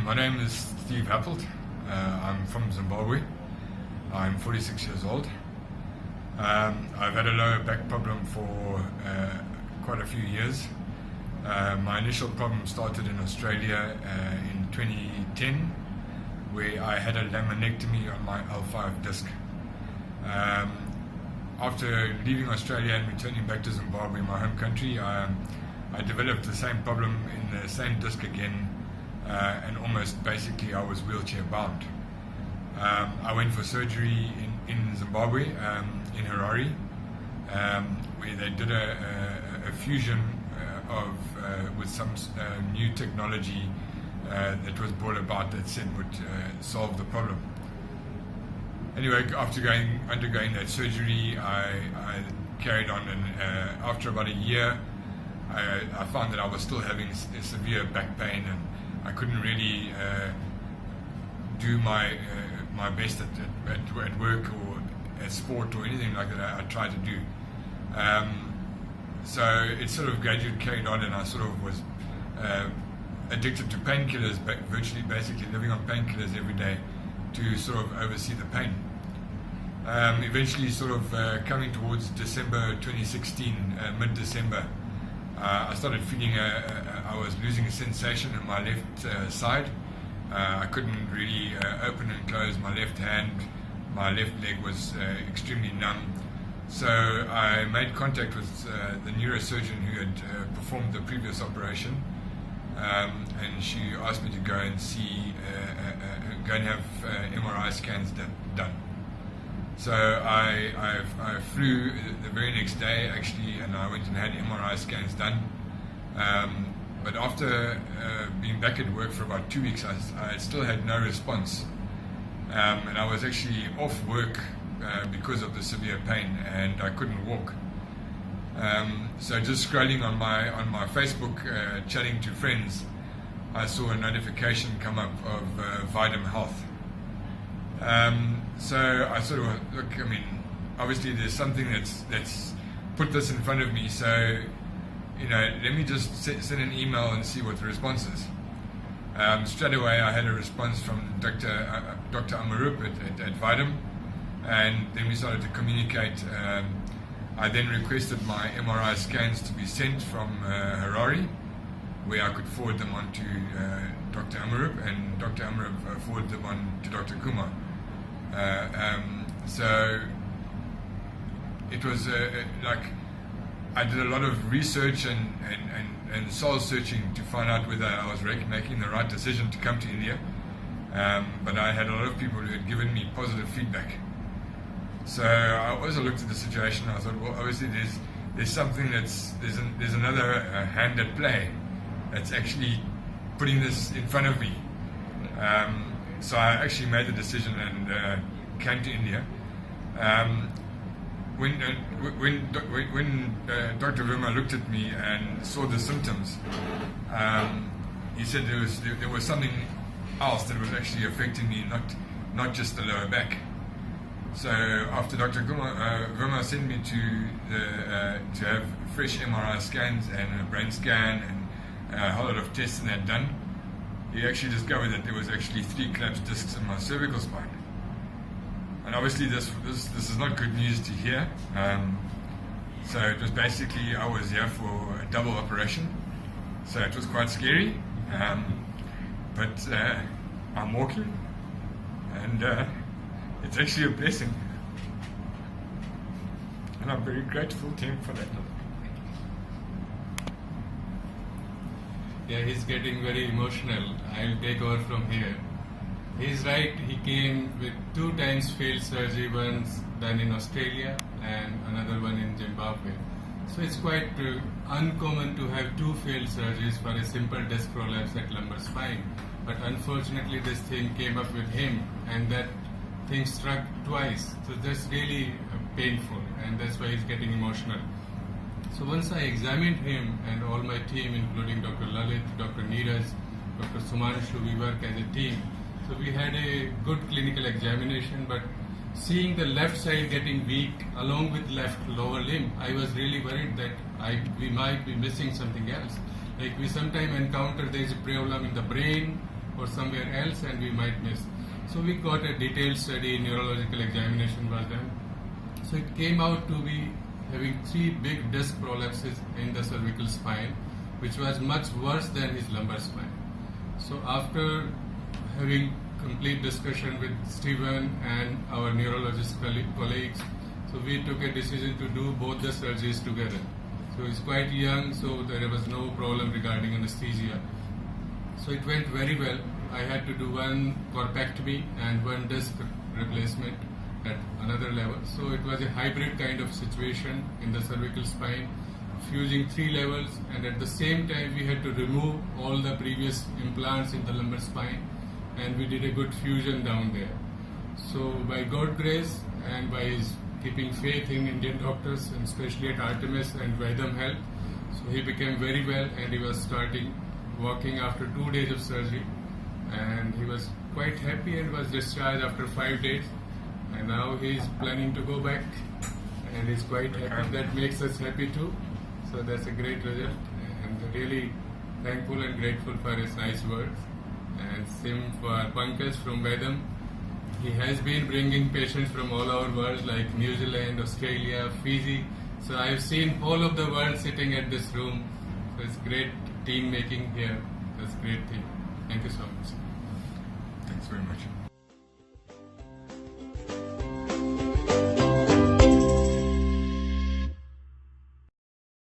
My name is Steve Happelt. I'm from Zimbabwe. I'm 46 years old. I've had a lower back problem for quite a few years. My initial problem started in Australia in 2010, where I had a laminectomy on my L5 disc. After leaving Australia and returning back to Zimbabwe, my home country, I developed the same problem in the same disc again, and almost basically I was wheelchair bound. I went for surgery in Zimbabwe, in Harare, where they did a fusion with some new technology that was brought about that said would solve the problem. Anyway, after undergoing that surgery, I carried on, and after about a year, I found that I was still having severe back pain, and I couldn't really do my best at work or at sport or anything like that I tried to do. So it sort of gradually carried on, and I sort of was addicted to painkillers, virtually basically living on painkillers every day to sort of oversee the pain. Eventually, sort of coming towards December 2016, mid-December, I started feeling I was losing a sensation in my left side. I couldn't really open and close my left hand. My left leg was extremely numb. So I made contact with the neurosurgeon who had performed the previous operation, and she asked me to go and go and have MRI scans done. So I flew the very next day actually, and I went and had MRI scans done. But after being back at work for about 2 weeks, I still had no response, and I was actually off work because of the severe pain, and I couldn't walk. So just scrolling on my Facebook, chatting to friends, I saw a notification come up of Vidum Health. So I sort of look. I mean, obviously there's something that's put this in front of me. So let me just send an email and see what the response is. Straight away, I had a response from Dr. Amarup at Vidum, and then we started to communicate. I then requested my MRI scans to be sent from Harare, where I could forward them on to Dr. Amarup, and Dr. Amarup forwarded them on to Dr. Kumar. So it was like I did a lot of research and soul searching to find out whether I was making the right decision to come to India. But I had a lot of people who had given me positive feedback. So I also looked at the situation. I thought, well, obviously there's something there's another hand at play that's actually putting this in front of me. So I actually made the decision and came to India. When Dr. Verma looked at me and saw the symptoms, he said there was something else that was actually affecting me, not just the lower back. So after Dr. Verma sent me to have fresh MRI scans and a brain scan and a whole lot of tests and that done, he actually discovered that there was actually 3 collapsed discs in my cervical spine. And obviously this is not good news to hear. So it was basically I was here for a double operation. So it was quite scary. But I'm walking, and it's actually a blessing. And I'm very grateful to him for that. Yeah, he's getting very emotional. I'll take over from here. He's right, he came with 2 times failed surgery, once done in Australia and another one in Zimbabwe. So it's quite uncommon to have 2 failed surgeries for a simple disc prolapse at lumbar spine. But unfortunately this thing came up with him, and that thing struck twice. So that's really painful, and that's why he's getting emotional. So once I examined him and all my team, including Dr. Lalit, Dr. Neeraj, Dr. Sumanshu, we work as a team. So we had a good clinical examination, but seeing the left side getting weak along with left lower limb, I was really worried that we might be missing something else. Like we sometimes encounter there is a problem in the brain or somewhere else and we might miss. So we got a detailed study, neurological examination was done. So it came out to be having 3 big disc prolapses in the cervical spine, which was much worse than his lumbar spine. So after having complete discussion with Stephen and our neurologist colleagues, so we took a decision to do both the surgeries together. So he's quite young, so there was no problem regarding anesthesia. So it went very well. I had to do 1 corpectomy and 1 disc replacement at another level. So it was a hybrid kind of situation in the cervical spine, fusing 3 levels, and at the same time we had to remove all the previous implants in the lumbar spine, and we did a good fusion down there. So by God's grace and by his keeping faith in Indian doctors, and especially at Artemis and Vedam Health, so he became very well and he was starting walking after 2 days of surgery, and he was quite happy and was discharged after 5 days, and now he is planning to go back and he's quite happy. That makes us happy too. So that's a great result, and really thankful and grateful for his nice words. And same for Pankaj from Vedam. He has been bringing patients from all over world like New Zealand, Australia, Fiji. So I've seen all of the world sitting at this room. So it's great team making here. That's a great thing. Thank you so much. Thanks very much.